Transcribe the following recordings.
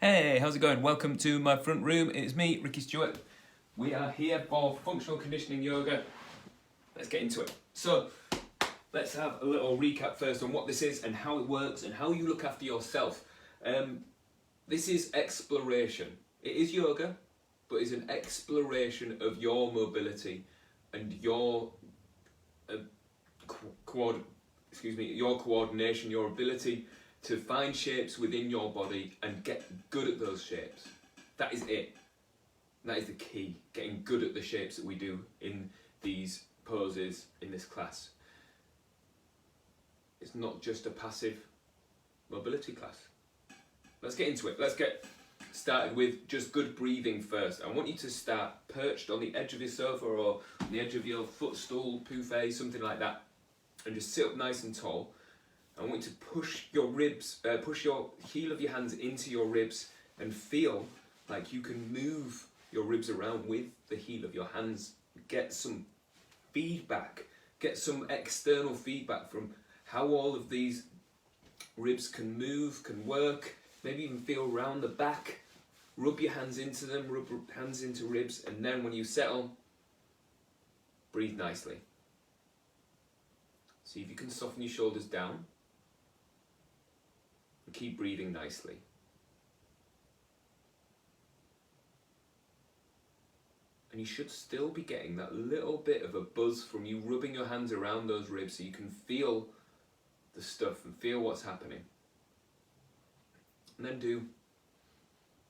Hey, how's it going? Welcome to my front room. It's me, Ricky Stewart. We are here for functional conditioning yoga. Let's get into it. So, let's have a little recap first on what this is and how it works and how you look after yourself. This is exploration. It is yoga, but it's an exploration of your mobility and your your coordination, your ability to find shapes within your body and get good at those shapes. That is it. That is the key, getting good at the shapes that we do in these poses in this class. It's not just a passive mobility class. Let's get into it. Let's get started with just good breathing first. I want you to start perched on the edge of your sofa or on the edge of your footstool, pouffe, something like that, and just sit up nice and tall. I want you to push your ribs, push your heel of your hands into your ribs and feel like you can move your ribs around with the heel of your hands. Get some feedback, get some external feedback from how all of these ribs can move, can work. Maybe even feel around the back. Rub your hands into them, rub hands into ribs, and then when you settle, breathe nicely. See if you can soften your shoulders down. Keep breathing nicely. And you should still be getting that little bit of a buzz from you rubbing your hands around those ribs so you can feel the stuff and feel what's happening. And then do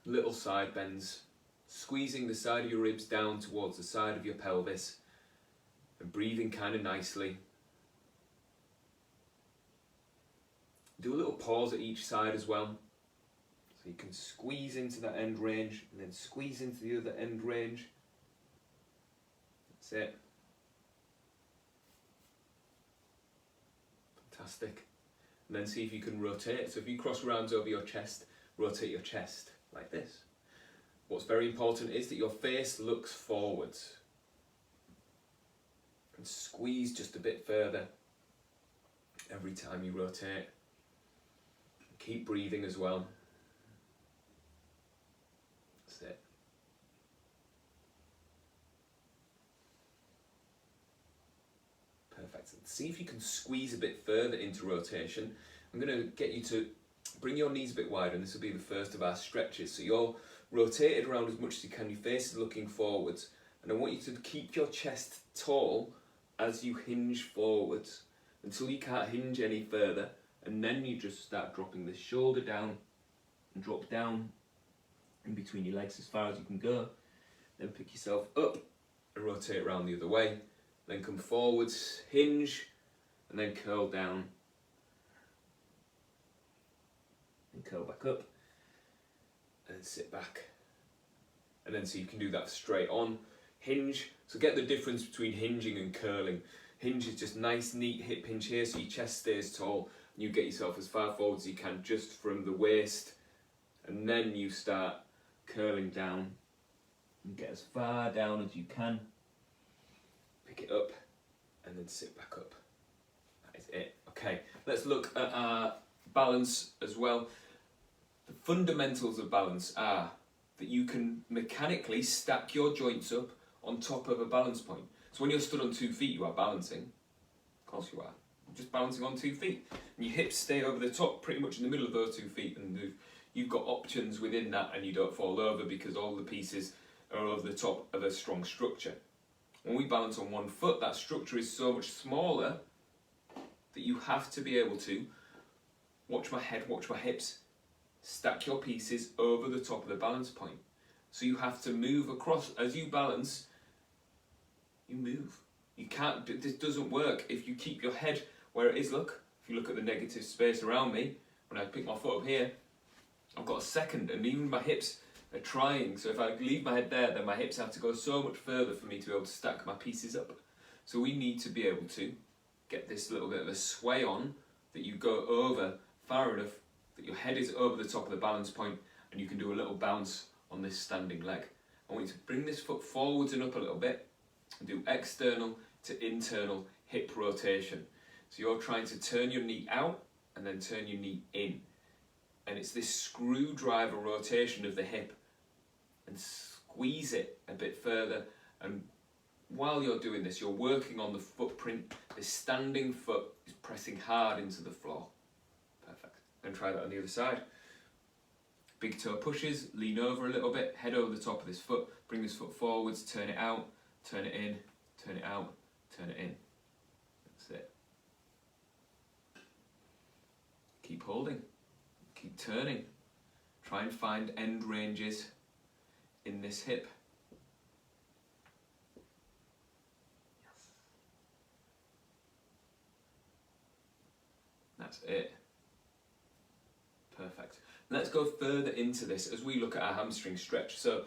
little side bends, squeezing the side of your ribs down towards the side of your pelvis and breathing kind of nicely. Do a little pause at each side as well, so you can squeeze into that end range and then squeeze into the other end range. That's it. Fantastic. And then see if you can rotate. So if you cross your arms over your chest, rotate your chest like this. What's very important is that your face looks forwards. And squeeze just a bit further every time you rotate. Keep breathing as well. That's it. Perfect. See if you can squeeze a bit further into rotation. I'm going to get you to bring your knees a bit wider, and this will be the first of our stretches. So you're rotated around as much as you can, your face is looking forwards, and I want you to keep your chest tall as you hinge forwards until you can't hinge any further. And then you just start dropping the shoulder down and drop down in between your legs as far as you can go. Then pick yourself up and rotate around the other way. Then come forwards, hinge, and then curl down. And curl back up. And then sit back. And then so you can do that straight on. Hinge. So get the difference between hinging and curling. Hinge is just nice, neat hip hinge here, so your chest stays tall. You get yourself as far forward as you can just from the waist, and then you start curling down and get as far down as you can. Pick it up and then sit back up. That is it. Okay, let's look at our balance as well. The fundamentals of balance are that you can mechanically stack your joints up on top of a balance point. So when you're stood on 2 feet, you are balancing. Of course you are. Just balancing on 2 feet. And your hips stay over the top, pretty much in the middle of those 2 feet, and you've got options within that, and you don't fall over because all the pieces are over the top of a strong structure. When we balance on 1 foot, that structure is so much smaller that you have to be able to watch my head, watch my hips, stack your pieces over the top of the balance point. So you have to move across as you balance. You move. You can't. This doesn't work if you keep your head where it is. Look, if you look at the negative space around me, when I pick my foot up here, I've got a second, and even my hips are trying. So if I leave my head there, then my hips have to go so much further for me to be able to stack my pieces up. So we need to be able to get this little bit of a sway on, that you go over far enough that your head is over the top of the balance point, and you can do a little bounce on this standing leg. I want you to bring this foot forwards and up a little bit, and do external to internal hip rotation. So you're trying to turn your knee out and then turn your knee in. and it's this screwdriver rotation of the hip, and squeeze it a bit further. And while you're doing this, you're working on the footprint. The standing foot is pressing hard into the floor. Perfect. And try that on the other side. Big toe pushes, lean over a little bit, head over the top of this foot, bring this foot forwards, turn it out, turn it in, turn it out, turn it in. That's it. Keep holding, keep turning. Try and find end ranges in this hip. Yes. That's it. Perfect. Let's go further into this as we look at our hamstring stretch. So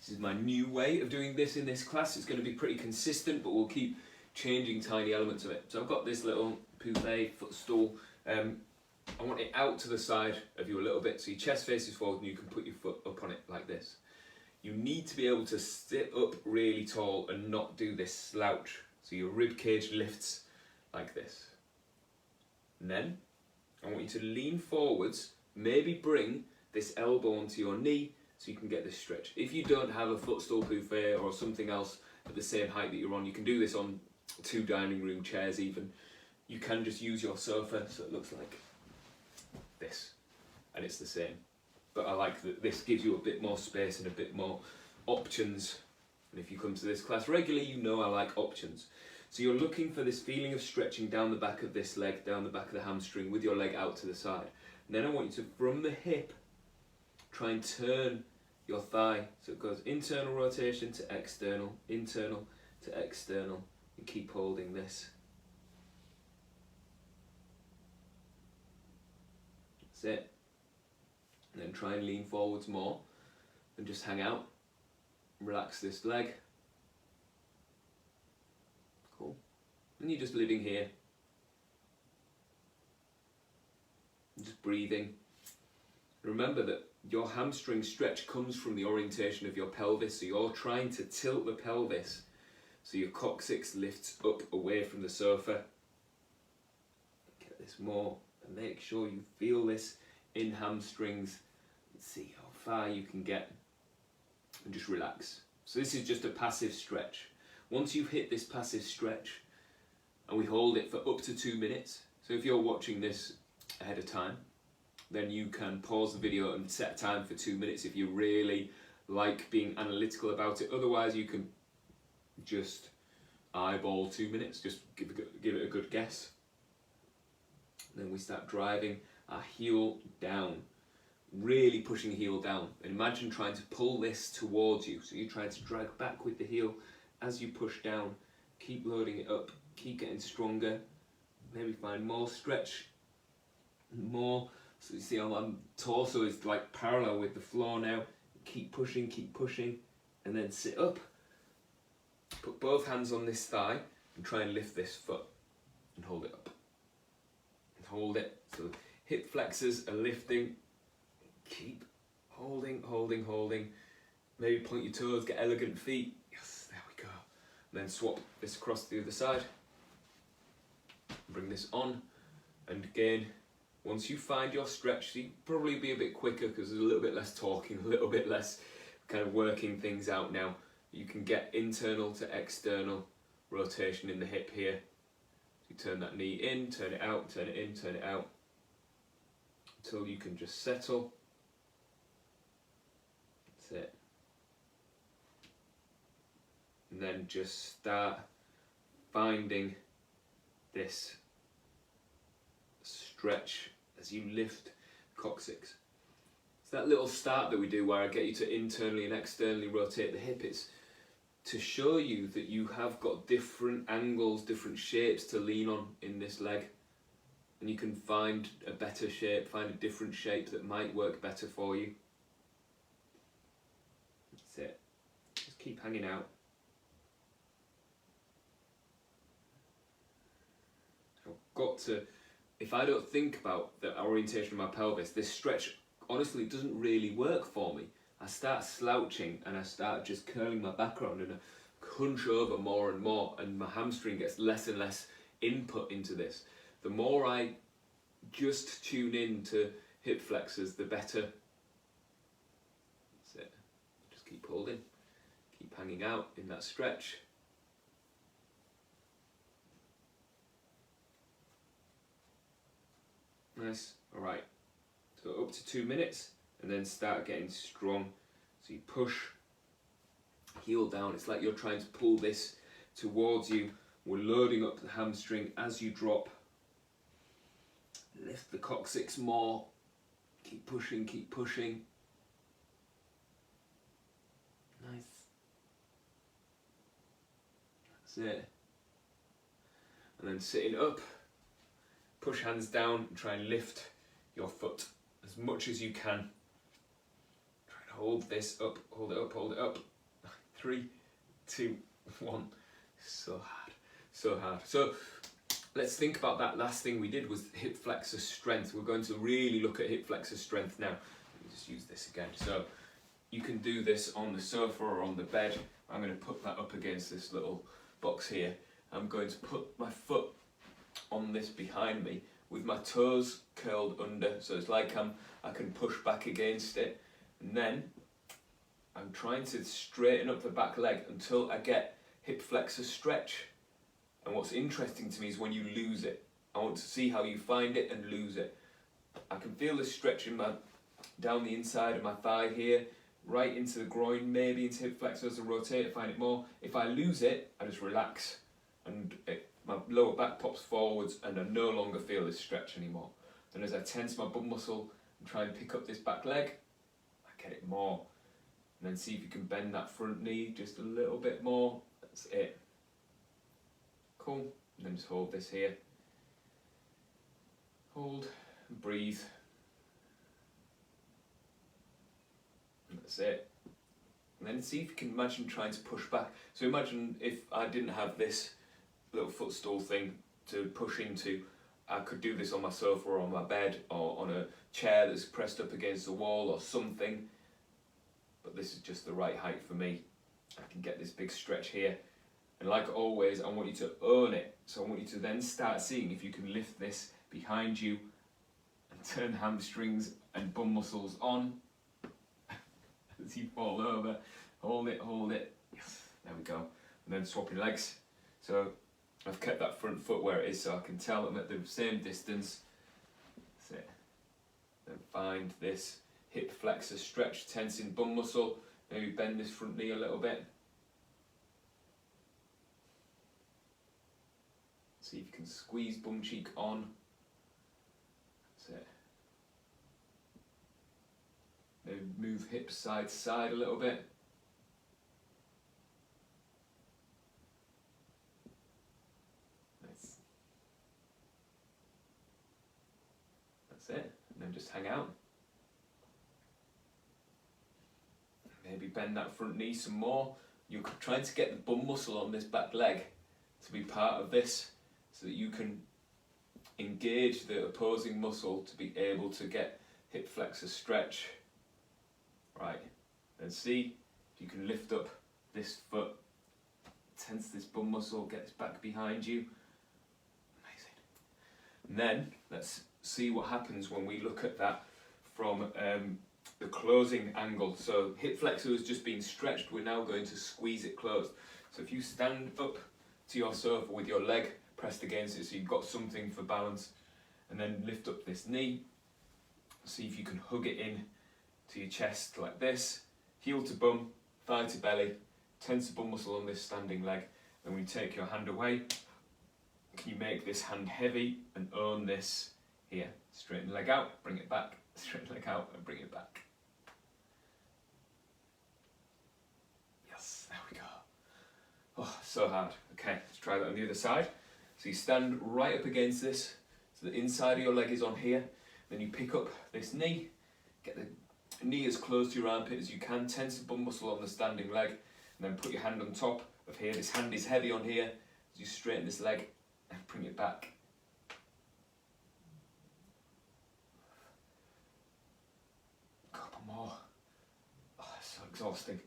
this is my new way of doing this in this class. It's going to be pretty consistent, but we'll keep changing tiny elements of it. So I've got this little Poufet footstool. I want it out to the side of you a little bit, so your chest faces forward and you can put your foot up on it like this. You need to be able to sit up really tall and not do this slouch. So your rib cage lifts like this. And then I want you to lean forwards, maybe bring this elbow onto your knee so you can get this stretch. If you don't have a footstool Poufet or something else at the same height that you're on, you can do this on 2 dining room chairs even. You can just use your sofa so it looks like this, and it's the same. But I like that this gives you a bit more space and a bit more options. And if you come to this class regularly, you know I like options. So you're looking for this feeling of stretching down the back of this leg, down the back of the hamstring with your leg out to the side. And then I want you to, from the hip, try and turn your thigh. So it goes internal rotation to external, internal to external, and keep holding this. That's it. And then try and lean forwards more and just hang out. Relax this leg. Cool. And you're just living here. Just breathing. Remember that your hamstring stretch comes from the orientation of your pelvis, so you're trying to tilt the pelvis so your coccyx lifts up away from the sofa. Get this more and make sure you feel this in hamstrings. Let's see how far you can get and just relax. So this is just a passive stretch. Once you've hit this passive stretch, and we hold it for up to 2 minutes, so if you're watching this ahead of time, then you can pause the video and set a time for 2 minutes if you really like being analytical about it. Otherwise you can just eyeball 2 minutes, just give it a good guess. Then we start driving our heel down, really pushing the heel down. And imagine trying to pull this towards you. So you're trying to drag back with the heel as you push down. Keep loading it up, keep getting stronger. Maybe find more stretch, more. So you see how my torso is like parallel with the floor now. Keep pushing, and then sit up. Put both hands on this thigh and try and lift this foot and hold it up. And hold it. So hip flexors are lifting. Keep holding. Maybe point your toes, get elegant feet. Yes, there we go. And then swap this across to the other side. Bring this on. And again, once you find your stretch, so you probably be a bit quicker because there's a little bit less talking, a little bit less kind of working things out now. You can get internal to external rotation in the hip here. You turn that knee in, turn it out, turn it in, turn it out, until you can just settle. That's it. And then just start finding this stretch as you lift coccyx. It's that little start that we do where I get you to internally and externally rotate the hip. It's to show you that you have got different angles, different shapes to lean on in this leg. And you can find a better shape, find a different shape that might work better for you. That's it. Just keep hanging out. I've got to, if I don't think about the orientation of my pelvis, this stretch honestly doesn't really work for me. I start slouching and I start just curling my back around and I hunch over more and more, and my hamstring gets less and less input into this. The more I just tune in to hip flexors, the better. That's it. Just keep holding, keep hanging out in that stretch. Nice. Alright, so up to 2 minutes, and then start getting strong. So you push, heel down. It's like you're trying to pull this towards you. We're loading up the hamstring as you drop. Lift the coccyx more. Keep pushing, keep pushing. Nice. That's it. And then sitting up, push hands down and try and lift your foot as much as you can. Try and hold this up, hold it up, hold it up. 3, 2, 1. So hard, so hard. So let's think about that last thing we did was hip flexor strength. We're going to really look at hip flexor strength now. Let me just use this again. So you can do this on the sofa or on the bed. I'm going to put that up against this little box here. I'm going to put my foot on this behind me with my toes curled under, so it's like I can push back against it, and then I'm trying to straighten up the back leg until I get hip flexor stretch. And what's interesting to me is when you lose it. I want to see how you find it and lose it. I can feel the stretch in down the inside of my thigh here, right into the groin, maybe into hip flexor as I rotate, find it more. If I lose it, I just relax, and my lower back pops forwards and I no longer feel this stretch anymore. Then as I tense my bum muscle and try and pick up this back leg, I get it more. And then see if you can bend that front knee just a little bit more. That's it. Cool. And then just hold this here. Hold and breathe. And that's it. And then see if you can imagine trying to push back. So imagine if I didn't have this little footstool thing to push into, I could do this on my sofa or on my bed or on a chair that's pressed up against the wall or something, but this is just the right height for me. I can get this big stretch here, and like always I want you to own it. So I want you to then start seeing if you can lift this behind you and turn hamstrings and bum muscles on as you fall over. Hold it, yes, there we go. And then swapping legs. So I've kept that front foot where it is so I can tell I'm at the same distance. That's it. Then find this hip flexor stretch, tensing bum muscle. Maybe bend this front knee a little bit. See if you can squeeze bum cheek on. That's it. Maybe move hips side to side a little bit. That's it, and then just hang out. Maybe bend that front knee some more. You're trying to get the bum muscle on this back leg to be part of this so that you can engage the opposing muscle to be able to get hip flexor stretch. Right, then see if you can lift up this foot, tense this bum muscle, get this back behind you. Amazing. And then let's see what happens when we look at that from the closing angle. So hip flexor has just been stretched, we're now going to squeeze it closed. So if you stand up to your sofa with your leg pressed against it so you've got something for balance, and then lift up this knee, see if you can hug it in to your chest like this, heel to bum, thigh to belly, tense the bum muscle on this standing leg. Then when you take your hand away, can you make this hand heavy and own this here? Straighten the leg out, bring it back, straighten the leg out and bring it back. Yes, there we go. Oh, so hard. Okay, let's try that on the other side. So you stand right up against this, so the inside of your leg is on here. Then you pick up this knee, get the knee as close to your armpit as you can, tense the bum muscle on the standing leg, and then put your hand on top of here. This hand is heavy on here as you straighten this leg and bring it back. A couple more. Oh, it's so exhausting.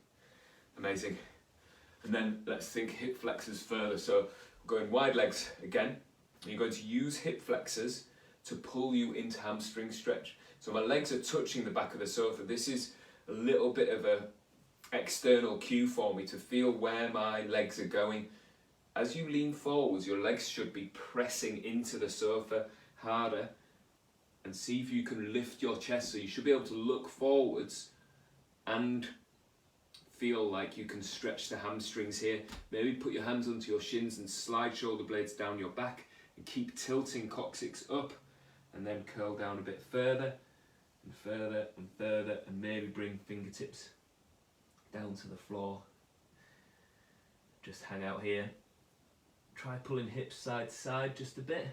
Amazing. And then let's think hip flexors further. So we're going wide legs again. You're going to use hip flexors to pull you into hamstring stretch. So my legs are touching the back of the sofa. This is a little bit of a external cue for me to feel where my legs are going. As you lean forwards, your legs should be pressing into the sofa harder, and see if you can lift your chest. So you should be able to look forwards and feel like you can stretch the hamstrings here. Maybe put your hands onto your shins and slide shoulder blades down your back and keep tilting coccyx up, and then curl down a bit further and further and further, and maybe bring fingertips down to the floor. Just hang out here. Try pulling hips side to side just a bit.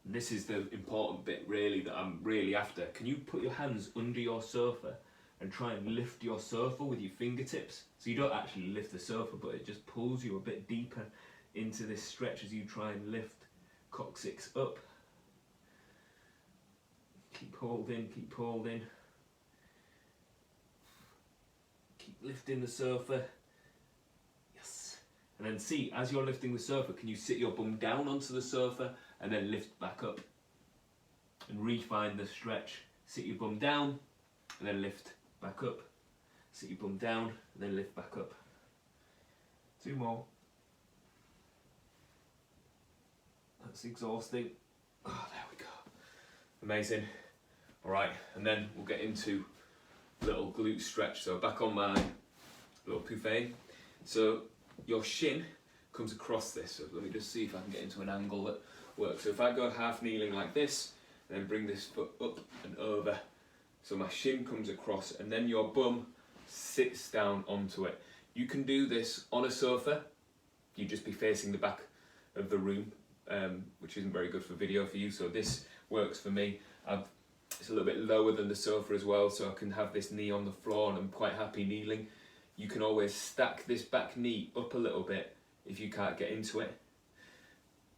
And this is the important bit really that I'm really after. Can you put your hands under your sofa and try and lift your sofa with your fingertips? So you don't actually lift the sofa, but it just pulls you a bit deeper into this stretch as you try and lift coccyx up. Keep holding, keep holding. Keep lifting the sofa. Yes. And then see, as you're lifting the sofa, can you sit your bum down onto the sofa and then lift back up? And refine the stretch. Sit your bum down and then lift back up. Sit your bum down and then lift back up. 2 more. That's exhausting. Oh, there we go. Amazing. Alright, and then we'll get into little glute stretch. So back on my little buffet. So your shin comes across this. So let me just see if I can get into an angle that works. So if I go half kneeling like this, and then bring this foot up and over. So my shin comes across, and then your bum sits down onto it. You can do this on a sofa. You just be facing the back of the room, which isn't very good for video for you. So this works for me. It's a little bit lower than the sofa as well, so I can have this knee on the floor, and I'm quite happy kneeling. You can always stack this back knee up a little bit if you can't get into it.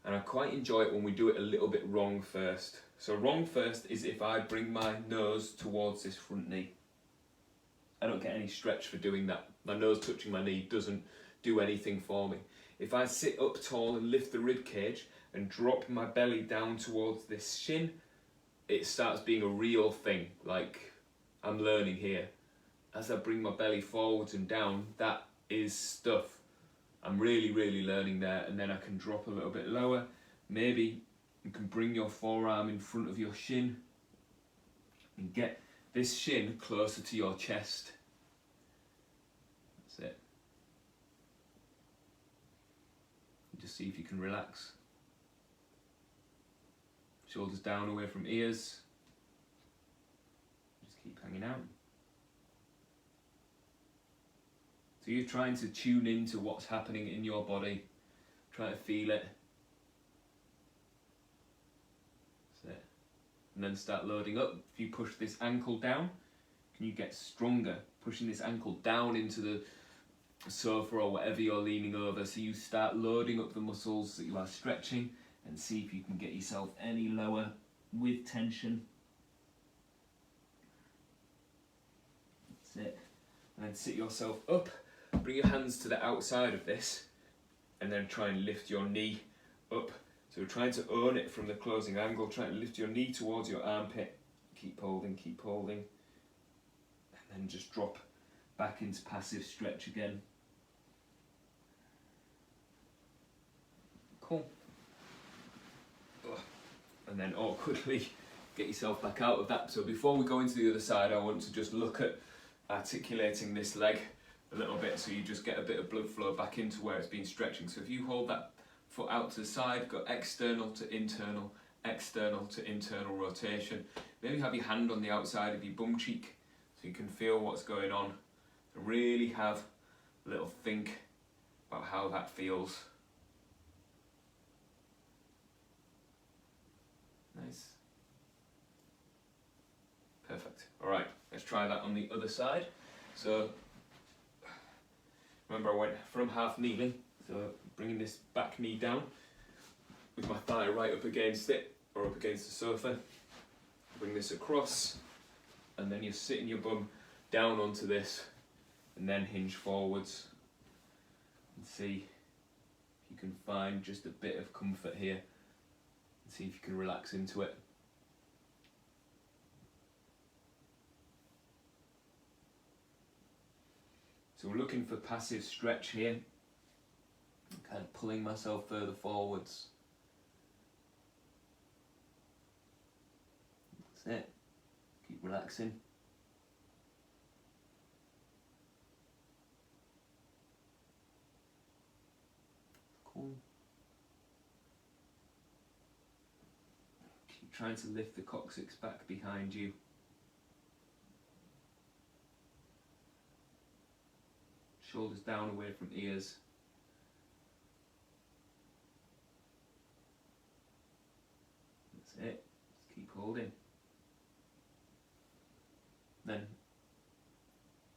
And I quite enjoy it when we do it a little bit wrong first. So wrong first is if I bring my nose towards this front knee. I don't get any stretch for doing that. My nose touching my knee doesn't do anything for me. If I sit up tall and lift the rib cage and drop my belly down towards this shin, it starts being a real thing, like I'm learning here. As I bring my belly forwards and down, that is stuff. I'm really, really learning there, and then I can drop a little bit lower. Maybe you can bring your forearm in front of your shin and get this shin closer to your chest. That's it. And just see if you can relax. Shoulders down away from ears. Just keep hanging out. So you're trying to tune into what's happening in your body. Try to feel it. That's it. And then start loading up. If you push this ankle down, can you get stronger? Pushing this ankle down into the sofa or whatever you're leaning over. So you start loading up the muscles that you are stretching, and see if you can get yourself any lower with tension. That's it. And then sit yourself up. Bring your hands to the outside of this, and then try and lift your knee up. So we're trying to own it from the closing angle. Try and lift your knee towards your armpit. Keep holding, keep holding. And then just drop back into passive stretch again. Cool. And then awkwardly get yourself back out of that. So before we go into the other side, I want to just look at articulating this leg a little bit, so you just get a bit of blood flow back into where it's been stretching. So if you hold that foot out to the side, go external to internal rotation. Maybe have your hand on the outside of your bum cheek so you can feel what's going on. Really have a little think about how that feels. Nice. Perfect. Alright, let's try that on the other side. So remember I went from half kneeling, so bringing this back knee down with my thigh right up against it or up against the sofa. Bring this across, and then you're sitting your bum down onto this, and then hinge forwards and see if you can find just a bit of comfort here, and see if you can relax into it. So we're looking for passive stretch here. I'm kind of pulling myself further forwards. That's it. Keep relaxing. Cool. Keep trying to lift the coccyx back behind you. Shoulders down away from ears. That's it. Just keep holding. Then,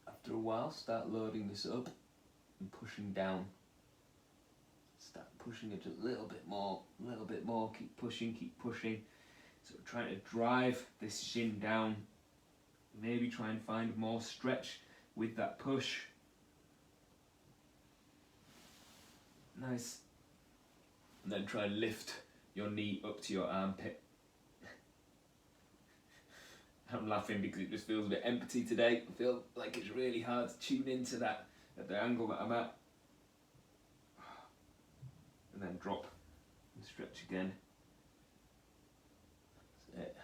after a while, start loading this up and pushing down. Start pushing it a little bit more, keep pushing. So trying to drive this shin down. Maybe try and find more stretch with that push. Nice. And then try and lift your knee up to your armpit. I'm laughing because it just feels a bit empty today. I feel like it's really hard to tune into that at the angle that I'm at. And then drop and stretch again. That's it.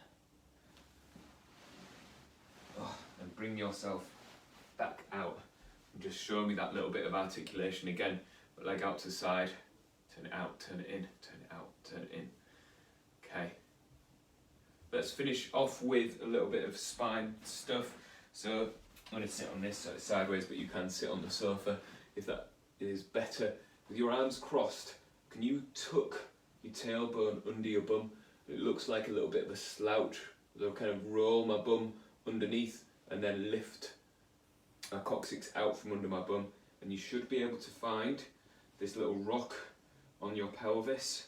Oh, and bring yourself back out. And just show me that little bit of articulation again. But leg out to the side, turn it out, turn it in, turn it out, turn it in. Okay. Let's finish off with a little bit of spine stuff. So I'm going to sit on this side sideways, but you can sit on the sofa if that is better. With your arms crossed, can you tuck your tailbone under your bum? It looks like a little bit of a slouch. So I'll kind of roll my bum underneath and then lift my coccyx out from under my bum. And you should be able to find this little rock on your pelvis,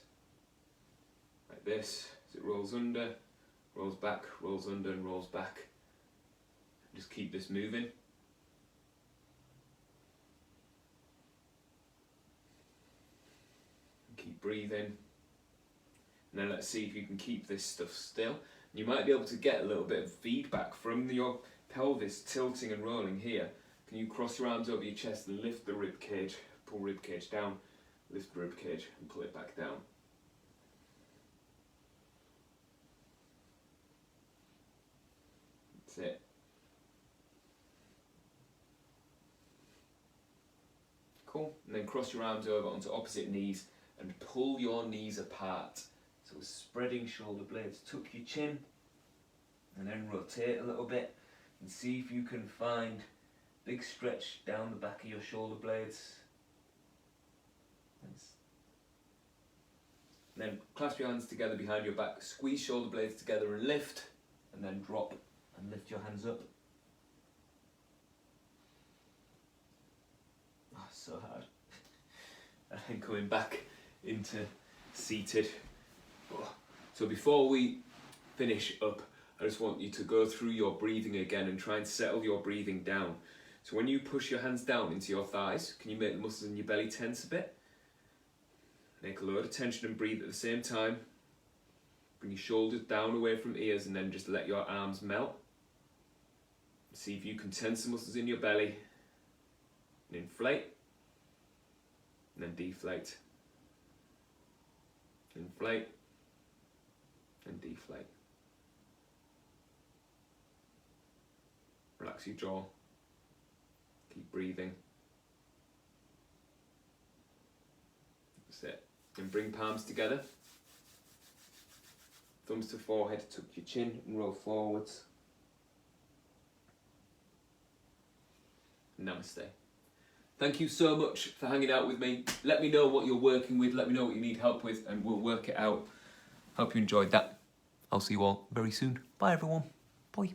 like this. As it rolls under, rolls back, rolls under and rolls back. Just keep this moving. Keep breathing. And then let's see if you can keep this stuff still. You might be able to get a little bit of feedback from your pelvis tilting and rolling here. Can you cross your arms over your chest and lift the rib cage, pull rib cage down, lift rib cage and pull it back down. That's it. Cool. And then cross your arms over onto opposite knees and pull your knees apart. So spreading shoulder blades, tuck your chin and then rotate a little bit and see if you can find big stretch down the back of your shoulder blades. Nice. And then clasp your hands together behind your back, squeeze shoulder blades together and lift, and then drop and lift your hands up. Oh, so hard. And then coming back into seated. Oh. So before we finish up, I just want you to go through your breathing again and try and settle your breathing down. So when you push your hands down into your thighs, can you make the muscles in your belly tense a bit? Make a load of tension and breathe at the same time. Bring your shoulders down away from ears and then just let your arms melt. See if you can tense the muscles in your belly. And inflate. And then deflate. Inflate. And deflate. Relax your jaw. Keep breathing. That's it. And bring palms together. Thumbs to forehead, tuck your chin and roll forwards. Namaste. Thank you so much for hanging out with me. Let me know what you're working with, let me know what you need help with, and we'll work it out. Hope you enjoyed that. I'll see you all very soon. Bye everyone. Bye.